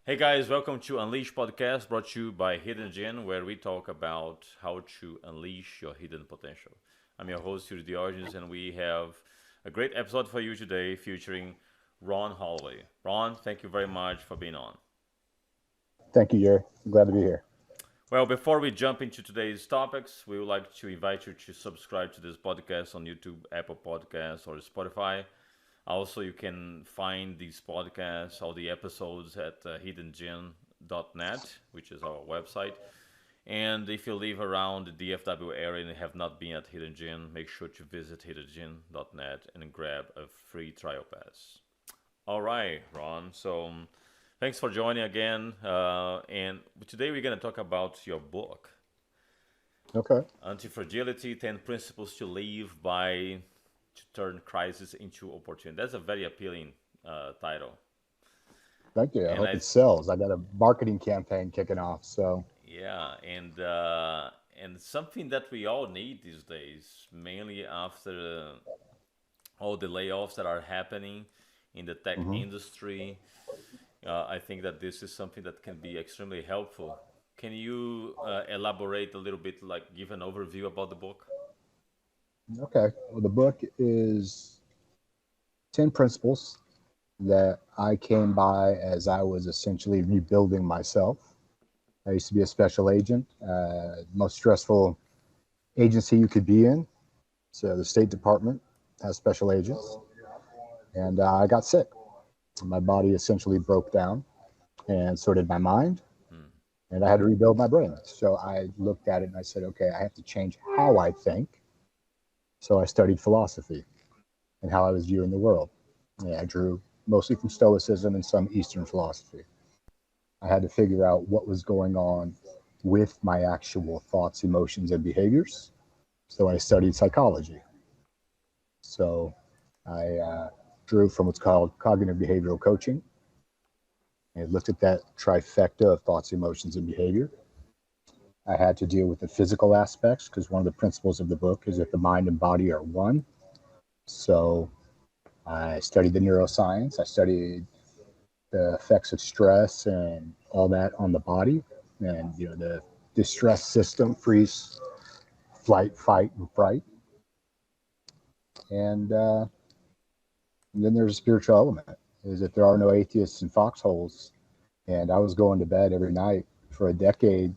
Hey guys, welcome to Unleash Podcast brought to you by Hidden Gen, where we talk about how to unleash your hidden potential. I'm your host, Yuri Diogenes, and we have a great episode for you today featuring Ron Holloway. Ron, thank you very much for being on. Thank you, Yuri. I'm glad to be here. Well, before we jump into today's topics, we would like to invite you to subscribe to this podcast on YouTube, Apple Podcasts, or Spotify. Also, you can find these podcasts, all the episodes at hiddengen.net, which is our website. And if you live around the DFW area and have not been at Hidden Gen, make sure to visit hiddengen.net and grab a free trial pass. All right, Ron. So thanks for joining again. And today we're going to talk about your book, Okay. Antifragility 10 Principles to Live by to Turn Crisis into Opportunity. That's a very appealing title. Thank you. I And hope I, it sells. I got a marketing campaign kicking off. So, yeah, and something that we all need these days, mainly after all the layoffs that are happening in the tech mhm. industry. I think that this is something that can be extremely helpful. Can you elaborate a little bit, like give an overview about the book? Okay. Well, the book is 10 principles that I came by as I was essentially rebuilding myself. I used to be a special agent, most stressful agency you could be in. So, the State Department has special agents. And I got sick. My body essentially broke down, and so did my mind. Hmm. And I had to rebuild my brain. So I looked at it and I said, okay, I have to change how I think. So I studied philosophy and how I was viewing the world. Yeah, I drew mostly from Stoicism and some Eastern philosophy. I had to figure out what was going on with my actual thoughts, emotions, and behaviors. So I studied psychology. So I drew from what's called cognitive behavioral coaching and looked at that trifecta of thoughts, emotions, and behavior. I had to deal with the physical aspects because one of the principles of the book is that the mind and body are one. So I studied the neuroscience. I studied the effects of stress and all that on the body, and the distress system: freeze, flight, fight, and fright. And then there's a spiritual element: is that there are no atheists in foxholes. And I was going to bed every night for a decade,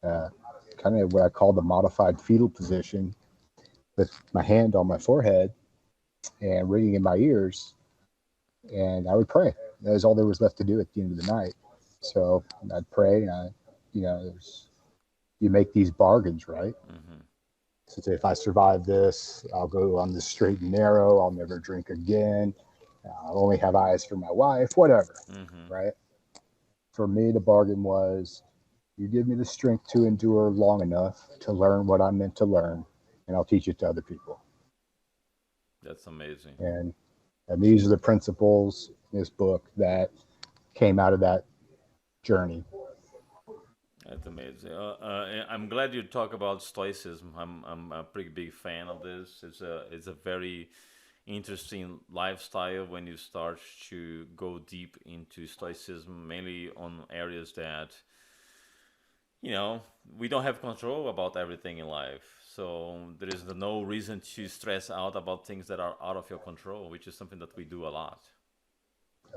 uh, kind of what I call the modified fetal position, with my hand on my forehead and ringing in my ears, and I would pray. That was all there was left to do at the end of the night. So I'd pray, and you make these bargains, right? Hmm. So say, if I survive this, I'll go on the straight and narrow. I'll never drink again. I'll only have eyes for my wife, whatever, Hmm. right? For me, the bargain was, you give me the strength to endure long enough to learn what I'm meant to learn, and I'll teach it to other people. That's amazing. And and these are the principles in this book that came out of that journey. That's amazing. I'm glad you talk about stoicism. I'm a pretty big fan of this. It's a very interesting lifestyle when you start to go deep into stoicism, mainly on areas that we don't have control about everything in life. So there is no reason to stress out about things that are out of your control, which is something that we do a lot.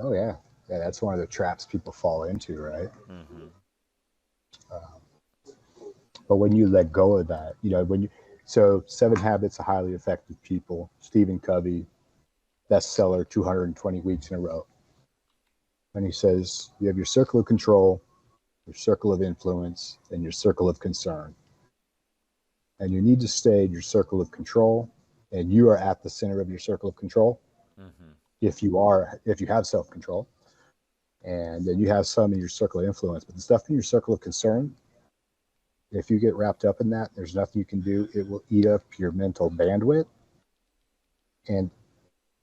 Oh yeah, yeah. That's one of the traps people fall into, right? Hmm. Um, but when you let go of that, so Seven Habits of Highly Effective People, Stephen Covey, bestseller, 220 weeks in a row. And he says you have your circle of control, your circle of influence, and your circle of concern. And you need to stay in your circle of control, and you are at the center of your circle of control Hmm. if you have self-control. And then you have some in your circle of influence, but the stuff in your circle of concern, if you get wrapped up in that, there's nothing you can do. It will eat up your mental bandwidth. And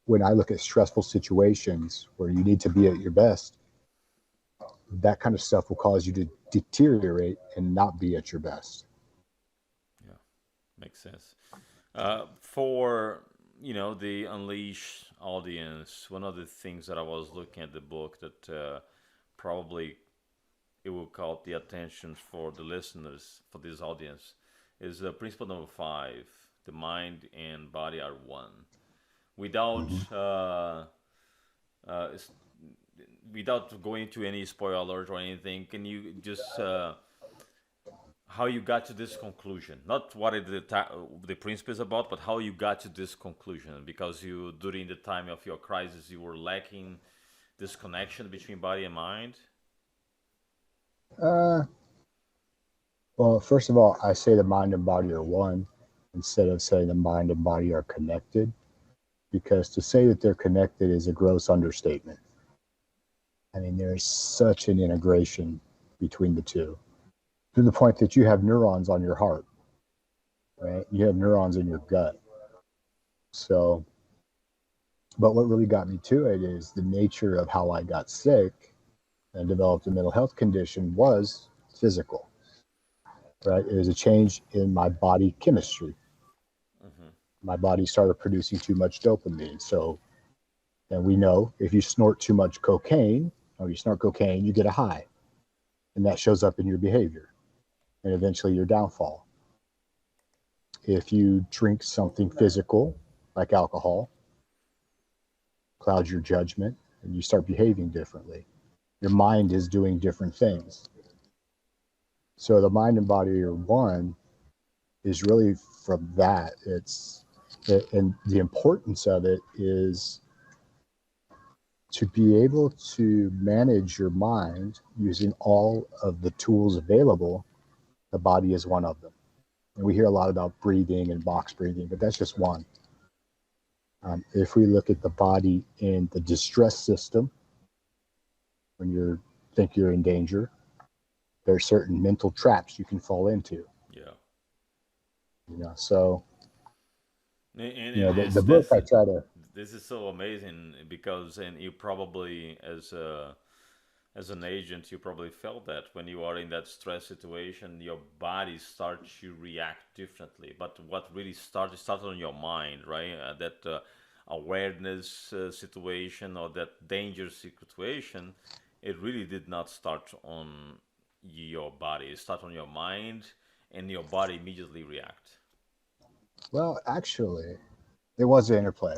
when I look at stressful situations where you need to be at your best, that kind of stuff will cause you to deteriorate and not be at your best. Yeah, makes sense. For the Unleash audience, one of the things that I was looking at the book that probably it will call the attention for the listeners, for this audience, is principle number 5: the mind and body are one. Without Hmm. uh, s- without going to any spoilers or anything, can you just how you got to this conclusion? Not what the principle is about, but how you got to this conclusion. Because you, during the time of your crisis, you were lacking this connection between body and mind. Uh, well, first of all, I say the mind and body are one instead of saying the mind and body are connected, because to say that they're connected is a gross understatement. I mean, there's such an integration between the two to the point that you have neurons on your heart, right? You have neurons in your gut. So, but what really got me to it is the nature of how I got sick and developed a mental health condition was physical, right? It was a change in my body chemistry. Hmm. My body started producing too much dopamine. So, and we know if you snort too much cocaine or you snort cocaine, you get a high, and that shows up in your behavior and eventually your downfall. If you drink something physical like alcohol, clouds your judgment and you start behaving differently. Your mind is doing different things. So the mind and body are one is really from that. And the importance of it is to be able to manage your mind using all of the tools available. The body is one of them. And we hear a lot about breathing and box breathing, but that's just one. If we look at the body in the distress system, when you think you're in danger, there are certain mental traps you can fall into. Yeah. So And the book I try to. this is so amazing because, and you probably, as an agent, you probably felt that when you are in that stress situation, your body starts to react differently. But what really started on your mind, right? That awareness situation or that danger situation, it really did not start on your body. It started on your mind, and your body immediately react. Well, actually, there was an interplay.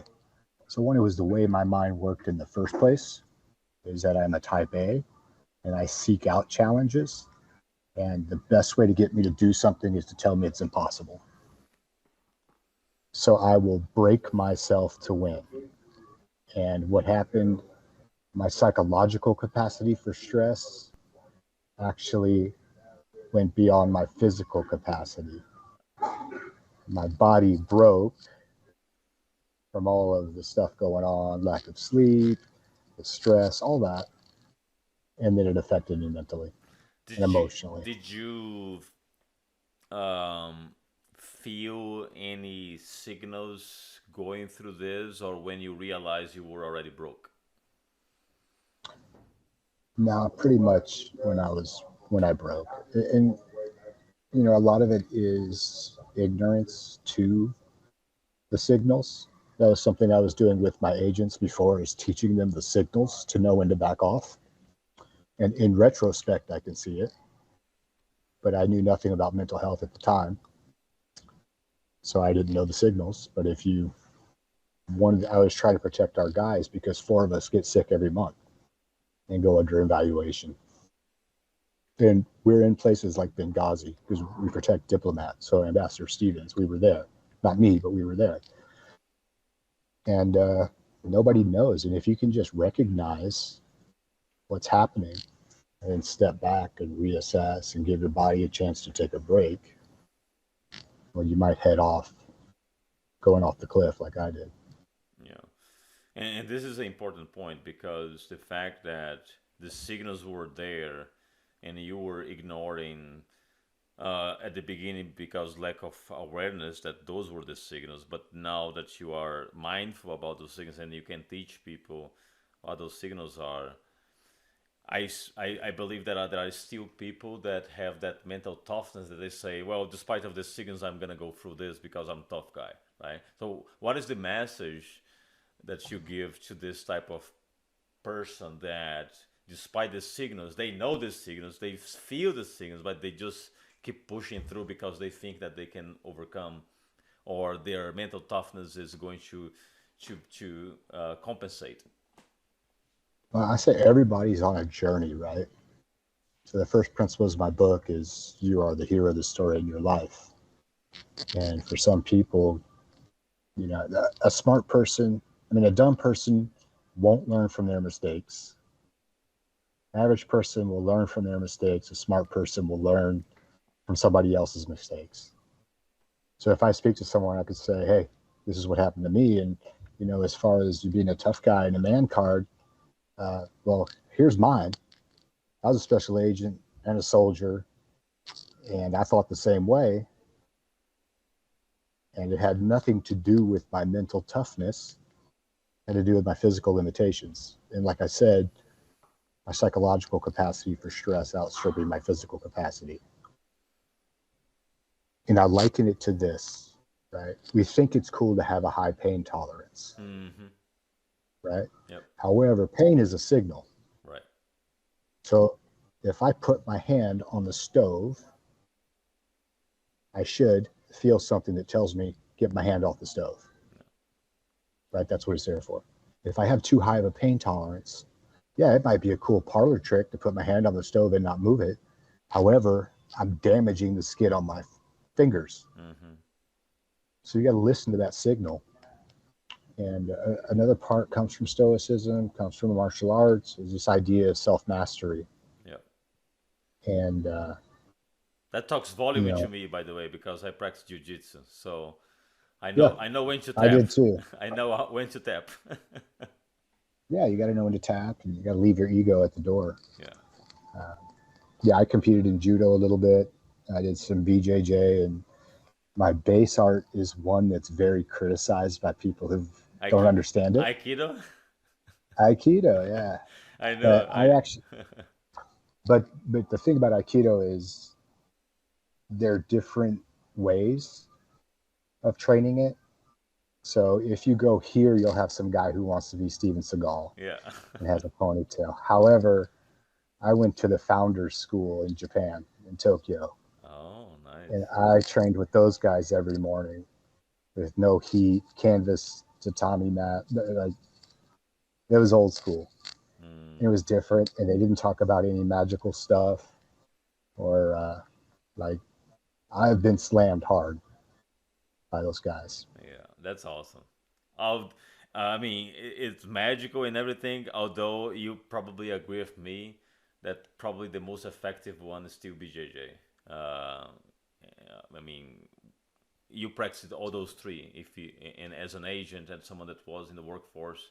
So one, it was the way my mind worked in the first place. Is that I'm a type A and I seek out challenges. And the best way to get me to do something is to tell me it's impossible. So I will break myself to win. And what happened, my psychological capacity for stress actually went beyond my physical capacity. My body broke from all of the stuff going on, lack of sleep, the stress, all that. And then it affected me mentally and Did you emotionally. did you um, feel any signals going through this, or when you realized you were already broke? Now, pretty much when I broke. And a lot of it is ignorance to the signals. That was something I was doing with my agents before, is teaching them the signals to know when to back off. And in retrospect, I can see it, but I knew nothing about mental health at the time, so I didn't know the signals. But if you wanted, I was trying to protect our guys because 4 of us get sick every month and go under evaluation. And we're in places like Benghazi because we protect diplomats. So Ambassador Stevens, we were there. Not me, but we were there. And nobody knows. And if you can just recognize what's happening and step back and reassess and give your body a chance to take a break, well, you might head off going off the cliff like I did. Yeah, and this is an important point because the fact that the signals were there and you were ignoring at the beginning because lack of awareness that those were the signals, but now that you are mindful about those signals and you can teach people what those signals are, I believe that there are still people that have that mental toughness that they say, well, despite of the signals, I'm gonna go through this because I'm a tough guy, right? So, what is the message that you give to this type of person that despite the signals. They know the signals, they feel the signals, but they just keep pushing through because they think that they can overcome, or their mental toughness is going to compensate. Well, I say everybody's on a journey, right? So the first principles of my book is you are the hero of the story in your life. And for some people, you know, a smart person, I mean, a dumb person won't learn from their mistakes. An average person will learn from their mistakes. A smart person will learn from somebody else's mistakes. So if I speak to someone, I could say, hey, this is what happened to me. And, you know, as far as you being a tough guy in a man card, well, here's mine. I was a special agent and a soldier, and I thought the same way. And it had nothing to do with my mental toughness, it had to do with my physical limitations. And like I said, my psychological capacity for stress outstripping my physical capacity. And I liken it to this, right? We think it's cool to have a high pain tolerance, right? Yep. However, pain is a signal. Right. So if I put my hand on the stove, I should feel something that tells me, get my hand off the stove. Right? That's what it's there for. If I have too high of a pain tolerance, yeah, it might be a cool parlor trick to put my hand on the stove and not move it. However, I'm damaging the skin on my fingers. So you got to listen to that signal. And another part comes from Stoicism, comes from martial arts, is this idea of self-mastery. Yeah. And that talks volume you know, to me, by the way, because I practice jiu-jitsu. So I know when to tap. I did too. I know when to tap. Yeah, you got to know when to tap, and you got to leave your ego at the door. Yeah. Yeah, I competed in judo a little bit. I did some BJJ, and my base art is one that's very criticized by people who don't understand it. Aikido? Aikido, yeah. I know. But the thing about Aikido is there are different ways of training it. So if you go here, you'll have some guy who wants to be Steven Seagal and has a ponytail. However, I went to the Founders School in Japan, in Tokyo. Oh, nice. And I trained with those guys every morning with no heat, canvas, tatami mat. Like, it was old school. It was different, and they didn't talk about any magical stuff or like I've been slammed hard by those guys. Yeah, that's awesome. I mean, it's magical and everything, although you probably agree with me that probably the most effective one is still BJJ. I mean, you practiced all those three. And as an agent and someone that was in the workforce,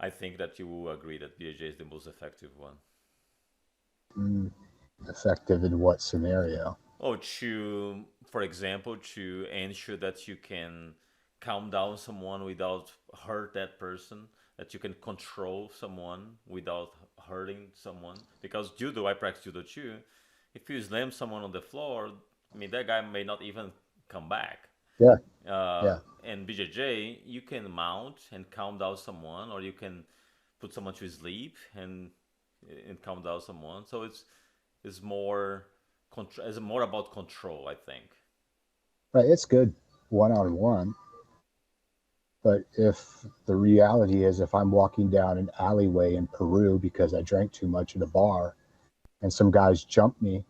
I think that you will agree that BJJ is the most effective one. Effective in what scenario? Oh, for example, to ensure that you can calm down someone without hurt that person, that you can control someone without hurting someone. Because judo, I practice judo too. If you slam someone on the floor, I mean, that guy may not even come back. Yeah. And BJJ, you can mount and calm down someone, or you can put someone to sleep and calm down someone. So it's more about control, I think. Right. It's good one-on-one. But if the reality is, if I'm walking down an alleyway in Peru because I drank too much at a bar and some guys jump me,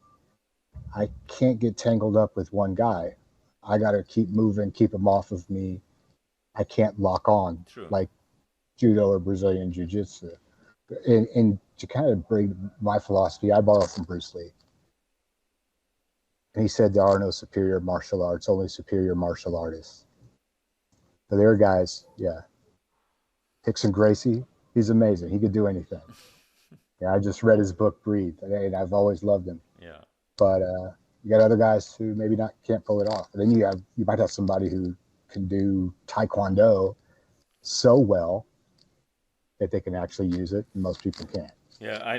I can't get tangled up with one guy. I got to keep moving, keep them off of me. I can't lock on like judo or Brazilian jiu-jitsu. And to kind of bring my philosophy, I borrow from Bruce Lee. And he said there are no superior martial arts, only superior martial artists. So there are guys, yeah. Hickson Gracie, he's amazing. He could do anything. Yeah, I just read his book, Breathe, and I've always loved him. Yeah. But you got other guys who maybe can't pull it off. And then you might have somebody who can do Taekwondo so well that they can actually use it, and most people can't. Yeah, I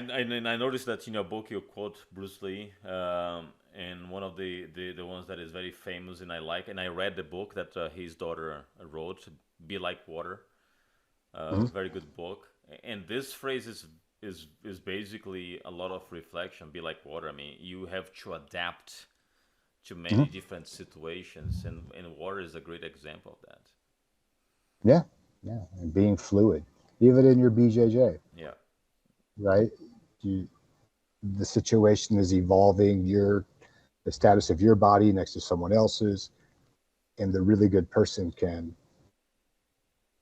noticed that in your book you quote Bruce Lee, and one of the ones that is very famous and I like, and I read the book that his daughter wrote, Be Like Water, very good book. And this phrase is is basically a lot of reflection. Be like water. I mean, you have to adapt to many Mhm. different situations, and water is a great example of that. Yeah, yeah, and being fluid, even in your BJJ, Yeah. right? You, the situation is evolving. The status of your body next to someone else's, and the really good person can.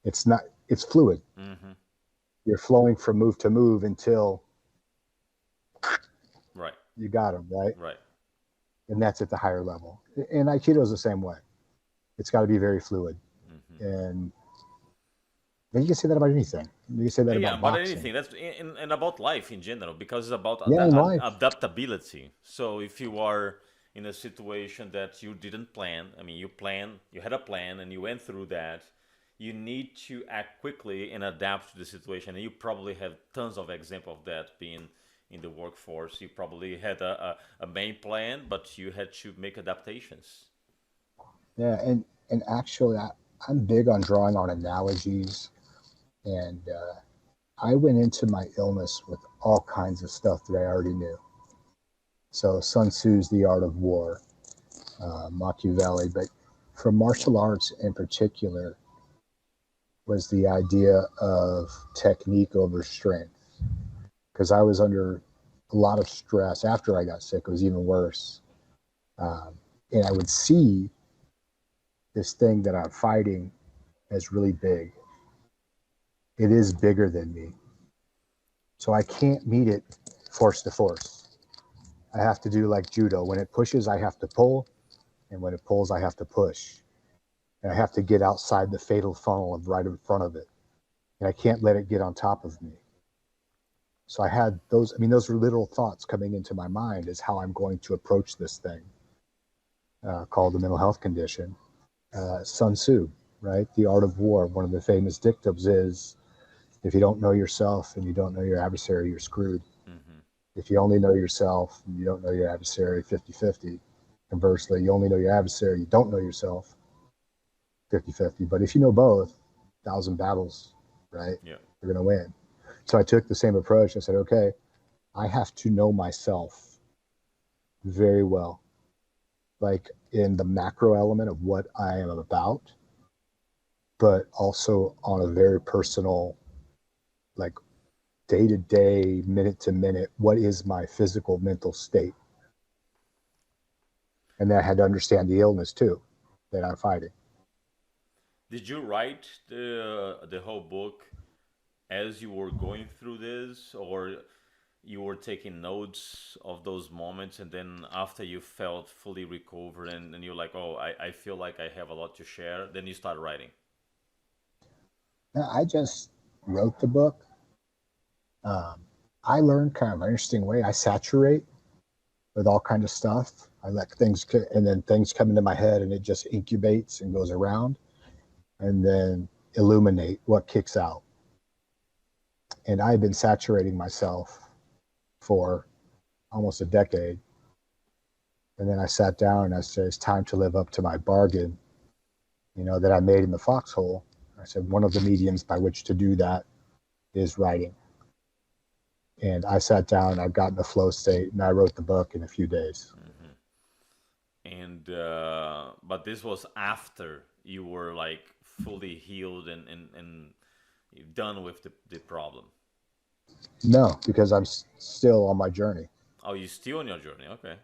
It's not. It's fluid. Mm-hmm. You're flowing from move to move until Right. you got them right, Right. and that's at the higher level. And Aikido is the same way. It's got to be very fluid, Mm-hmm. and then you can say that about anything. You can say that Yeah, about but boxing. anything that's and about life in general, because it's about Yeah, in life. adaptability. So if you are in a situation that you didn't plan, I mean, you had a plan, and you went through that. You need to act quickly and adapt to the situation. And you probably have tons of examples of that being in the workforce. You probably had a main plan, but you had to make adaptations. Yeah, and actually, I'm big on drawing on analogies, and I went into my illness with all kinds of stuff that I already knew. So Sun Tzu's The Art of War, Machiavelli, but for martial arts in particular, was the idea of technique over strength. Because I was under a lot of stress after I got sick. It was even worse, um, and I would see this thing that I'm fighting as really big. It is bigger than me, so I can't meet it force to force. I have to do like judo. When it pushes, I have to pull, and when it pulls, I have to push. And I have to get outside the fatal funnel of right in front of it. And I can't let it get on top of me. So I had those, I mean, those were little thoughts coming into my mind is how I'm going to approach this thing called the mental health condition. Sun Tzu, right? The Art of War. One of the famous dictums is if you don't know yourself and you don't know your adversary, you're screwed. Mm-hmm. If you only know yourself and you don't know your adversary 50-50. Conversely, you only know your adversary, you don't know yourself 50-50. But if you know both, 1,000 battles, right? Yeah. You're going to win. So I took the same approach. I said, okay, I have to know myself very well, like in the macro element of what I am about, but also on a very personal, like day to day, minute to minute, what is my physical mental state? And then I had to understand the illness too that I'm fighting. Did you write the whole book as you were going through this, or you were taking notes of those moments, and then after you felt fully recovered, and you're like, oh, I feel like I have a lot to share, then you start writing? Now, I just wrote the book. Um, I learned kind of an interesting way. I saturate with all kind of stuff. I let things, and then things come into my head, and it just incubates and goes around, and then illuminate what kicks out. And I've been saturating myself for almost a decade. And then I sat down and I said, it's time to live up to my bargain, that I made in the foxhole. I said, one of the mediums by which to do that is writing. And I sat down, I got in the flow state, and I wrote the book in a few days. Hmm. And but this was after you were like fully healed and done with the problem. No, because I'm still on my journey. Oh, you still on your journey? Okay.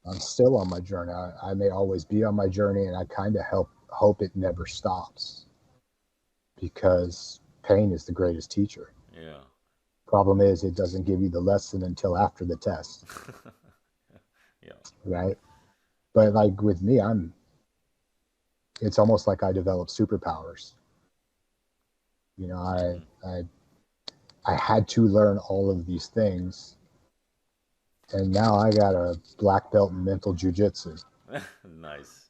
I'm still on my journey. I may always be on my journey, and I kind of hope it never stops because pain is the greatest teacher. Yeah. Problem is, it doesn't give you the lesson until after the test, Yeah. right? But like with me, it's almost like I developed superpowers. You know, Hmm. I had to learn all of these things, and now I got a black belt in mental jujitsu. Nice.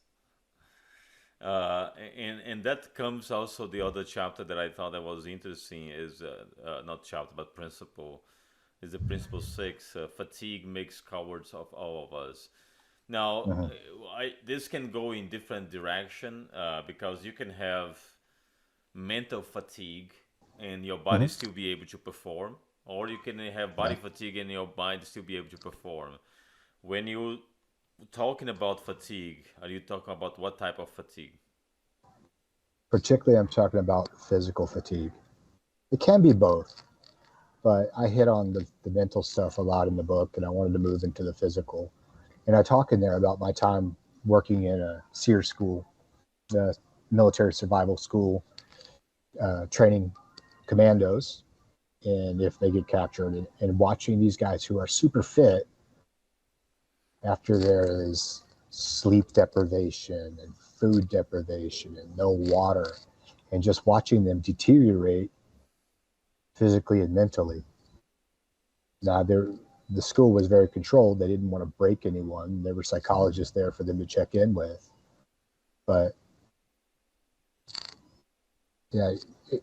And that comes also the other chapter that I thought that was interesting is not chapter but principle is the principle six. Fatigue makes cowards of all of us. Now, Uh-huh. this can go in different direction because you can have mental fatigue and your body Uh-huh. still be able to perform. or you can have body fatigue and your mind still be able to perform. When you talking about fatigue, are you talking about what type of fatigue? Particularly, I'm talking about physical fatigue. It can be both, but I hit on the mental stuff a lot in the book, and I wanted to move into the physical. And I talk in there about my time working in a SEER school, the military survival school, training commandos, and if they get captured, and watching these guys who are super fit after there is sleep deprivation and food deprivation and no water, and just watching them deteriorate physically and mentally. Now, the school was very controlled. They didn't want to break anyone. There were psychologists there for them to check in with. But yeah,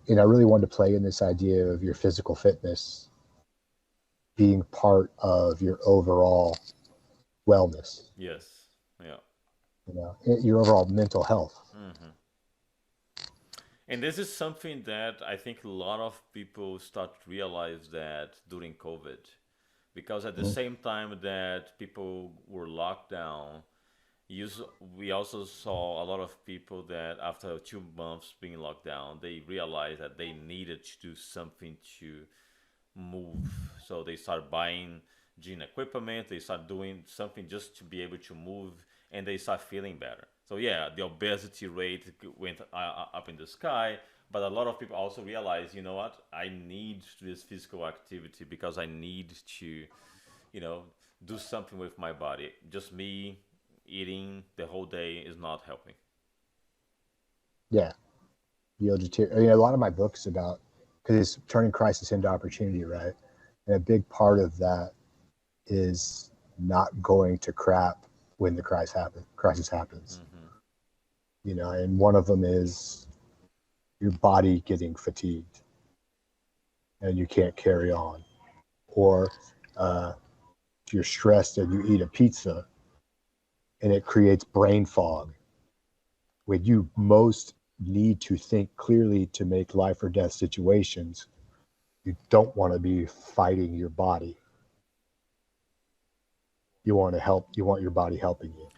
and I really wanted to play in this idea of your physical fitness being part of your overall wellness, Yes. Yeah. your overall mental health. Hmm. And this is something that I think a lot of people start to realize that during COVID, because at the Mhm. same time that people were locked down, we also saw a lot of people that after 2 months being locked down, they realized that they needed to do something to move. So they start buying gym equipment, they start doing something just to be able to move, and they start feeling better. So yeah, the obesity rate went up in the sky, but a lot of people also realize, you know what, I need this physical activity because I need to, you know, do something with my body. Just me eating the whole day is not helping. Yeah, a lot of my books about, because it's turning crisis into opportunity, right? And a big part of that is not going to crap when the crisis happens. Hmm. And one of them is your body getting fatigued and you can't carry on, or uh, you're stressed and you eat a pizza and it creates brain fog when you most need to think clearly to make life or death situations. You don't want to be fighting your body. You want to help. You want your body helping you.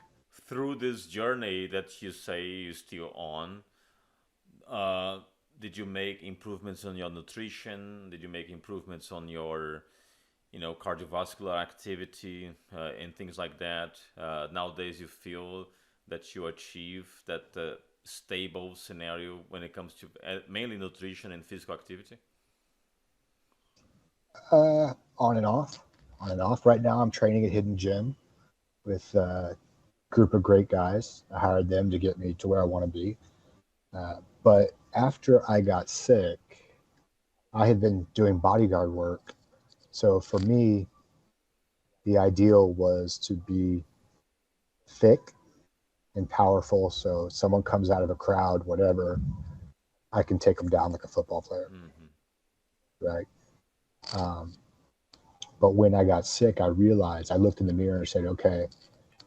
Through this journey that you say you're still on, uh, did you make improvements on your nutrition? Did you make improvements on your, cardiovascular activity and things like that? Nowadays, you feel that you achieve that stable scenario when it comes to mainly nutrition and physical activity? On and off, on and off. Right now, I'm training at Hidden Gym with a group of great guys. I hired them to get me to where I want to be. But after I got sick, I had been doing bodyguard work. So for me, the ideal was to be thick and powerful. So someone comes out of a crowd, whatever, I can take them down like a football player, Hmm. right? Um, but when I got sick, I realized, I looked in the mirror and said, okay,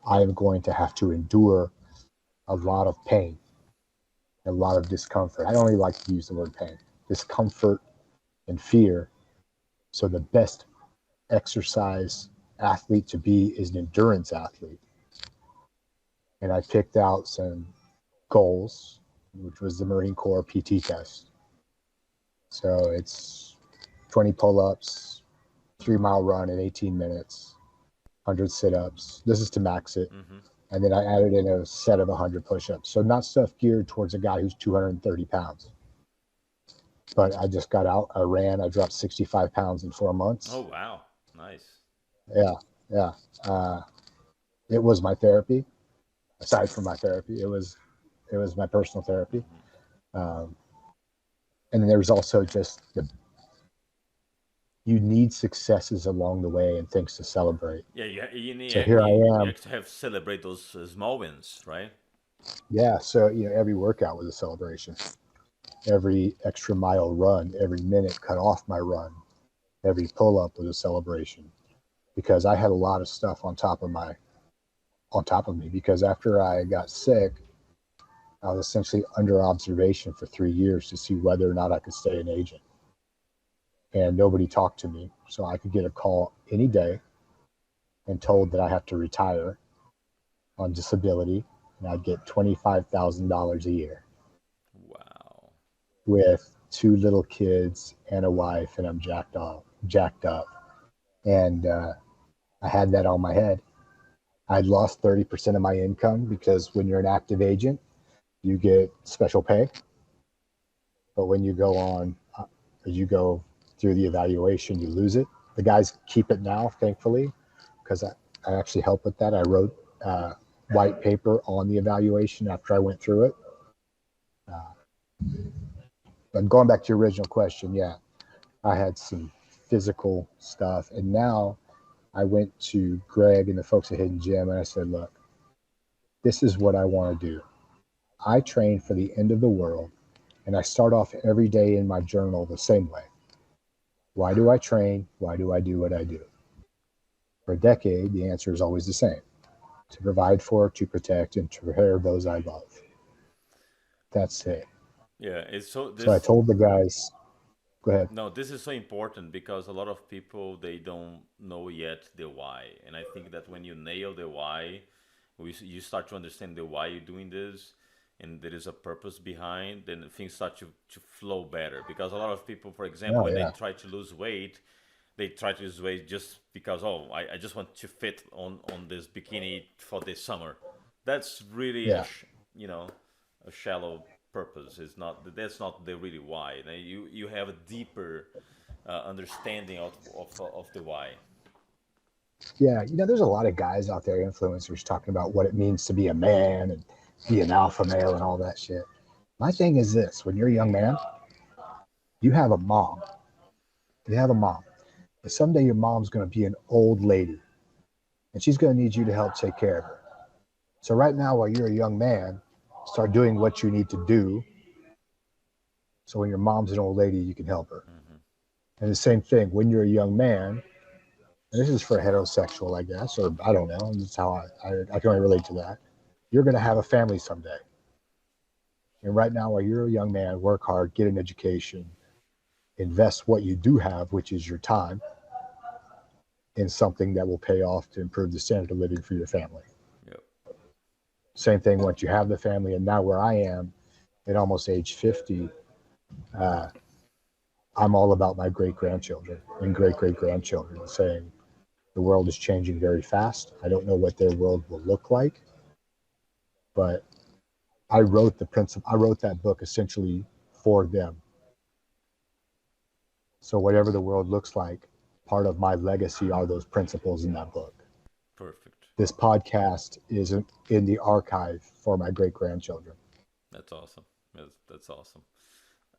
I am going to have to endure a lot of pain, a lot of discomfort. I don't really like to use the word pain, discomfort and fear. So the best exercise athlete to be is an endurance athlete. And I picked out some goals, which was the Marine Corps PT test. So it's 20 pull-ups, 3-mile run in 18 minutes, 100 sit-ups. This is to max it. Hmm. And then I added in a set of 100 push-ups. So not stuff geared towards a guy who's 230 pounds. But I just got out, I ran, I dropped 65 pounds in 4 months. Oh, wow. Nice. Yeah, yeah. Uh, it was my therapy. Aside from my therapy, it was my personal therapy. Hmm. Um, and then there was also just you need successes along the way and things to celebrate. Yeah, you need So here I you am. have to have celebrate those small wins, right? Yeah. So every workout was a celebration. Every extra mile run, every minute cut off my run, every pull up was a celebration because I had a lot of stuff on top of me. Because after I got sick, I was essentially under observation for 3 years to see whether or not I could stay an agent. and nobody talked to me. So I could get a call any day and told that I have to retire on disability, and I'd get $25,000 a year Wow. with two little kids and a wife, and I'm jacked up. And I had that on my head. I'd lost 30% of my income because when you're an active agent, you get special pay. But when you go on, you go through the evaluation, you lose it. The guys keep it now, thankfully, because I actually helped with that. I wrote white paper on the evaluation after I went through it. But going back to your original question, yeah, I had some physical stuff. And now I went to Greg and the folks at Hidden Gem and I said, look, this is what I want to do. I train for the end of the world, and I start off every day in my journal the same way. Why do I train? Why do I do what I do? For a decade, the answer is always the same: to provide for, to protect, and to prepare those I love. That's it. Yeah, it's so So I this told the guys, go ahead. no, this is so important because a lot of people they don't know yet the why. And I think that when you nail the why, you start to understand the why you're doing this and there is a purpose behind, then things start to flow better. Because a lot of people, for example, Oh, when they yeah. try to lose weight, they try to lose weight just because, oh, I just want to fit on this bikini for this summer. That's really Yeah. a shallow purpose. It's not that's not the really why. Now, you have a deeper understanding of the why. Yeah. There's a lot of guys out there, influencers, talking about what it means to be a man and be an alpha male and all that shit. My thing is this: when you're a young man, you have a mom. You have a mom. And someday your mom's going to be an old lady and she's going to need you to help take care of her. So, right now, while you're a young man, start doing what you need to do. So, when your mom's an old lady, you can help her. Hmm. And the same thing, when you're a young man, and this is for heterosexual, I guess, or I don't know, that's how I can only relate to that. You're going to have a family someday. And right now, while you're a young man, work hard, get an education, invest what you do have, which is your time, in something that will pay off to improve the standard of living for your family. Yep. Same thing once you have the family. And now, where I am at almost age 50, uh, I'm all about my great grandchildren and great great grandchildren, saying the world is changing very fast. I don't know what their world will look like, but I wrote the principle. I wrote that book essentially for them. So whatever the world looks like, part of my legacy are those principles in that book. Perfect. This podcast is in the archive for my great grandchildren. That's awesome. That's awesome.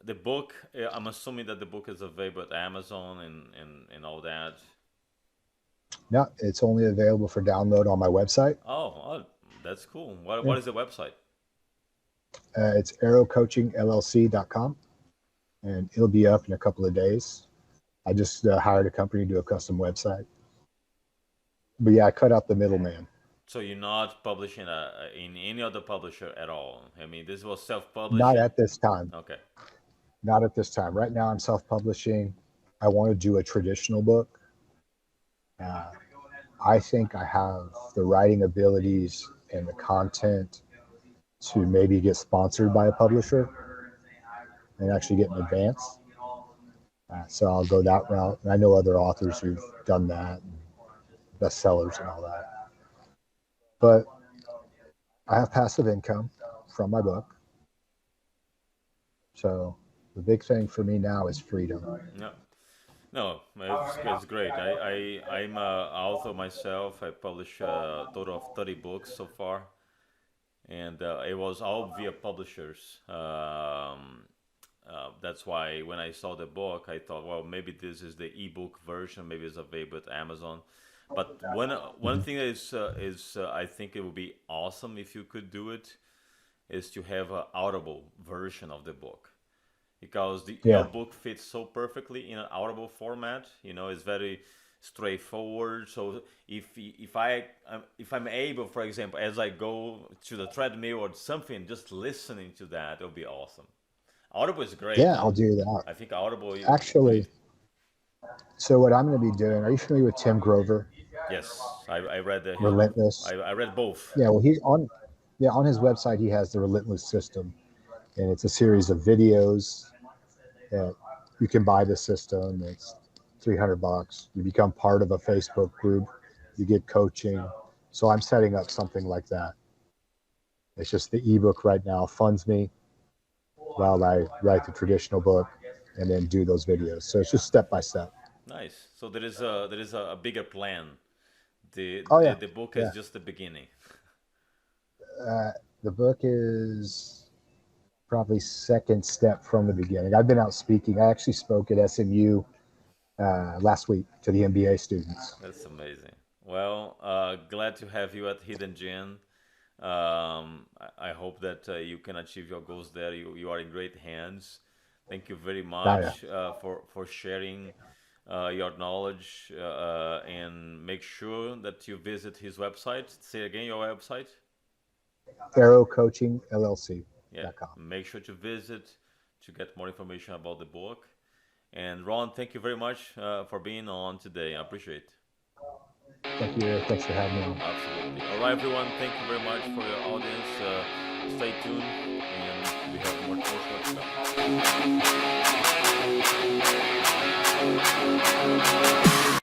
The book, I'm assuming that the book is available at Amazon and all that. No, it's only available for download on my website. Oh, that's cool. What Yeah. is the website? It's arrowcoachingllc.com, and it'll be up in a couple of days. I just hired a company to do a custom website. But yeah, I cut out the middleman. So you're not publishing in any other publisher at all. I mean, this was Not self-publishing. at this time. Okay. Not at this time. Right now, I'm self-publishing. I want to do a traditional book. Uh, I think I have the writing abilities and the content to maybe get sponsored by a publisher and actually get an advance. So I'll go that route. And I know other authors who've done that, and bestsellers and all that. But I have passive income from my book. So the big thing for me now is freedom. No, no, it's great. I'm a author myself. I published a total of 30 books so far, and it was all via publishers. That's why when I saw the book, I thought, well, maybe this is the ebook version. Maybe it's available at Amazon. But one thing is I think it would be awesome if you could do it is to have an audible version of the book because your Yeah. book fits so perfectly in an audible format. It's very straightforward. So if I'm able, for example, as I go to the treadmill or something, just listening to that, it'll be awesome. Audible is great. Yeah, I'll do that. I think Audible is Actually, great. So what I'm going to be doing, are you familiar with Tim Grover, Yes, I read his book. Relentless? I read both. Yeah, well, on his website, he has the Relentless System, and it's a series of videos that you can buy the system. It's $300. You become part of a Facebook group. You get coaching. So I'm setting up something like that. It's just the ebook right now funds me while I write the traditional book and then do those videos. So it's just step by step. Nice. So there is a bigger plan. Oh yeah, The book is yeah. just the beginning. The book is probably second step from the beginning. I've been out speaking. I actually spoke at SMU last week to the MBA students. That's amazing. Well, glad to have you at Hidden Gem. I hope that you can achieve your goals there. You are in great hands. Thank you very Oh, yeah. much for sharing your knowledge and make sure that you visit his website. Say again your website. Arrow Coaching Yeah, LLC.com. make sure to visit to get more information about the book. And Ron, thank you very much for being on today. I appreciate it. Thank you, Eric. Thanks for having me on. Absolutely. All right, everyone. Thank you very much for your audience. Stay tuned, and we have more to come.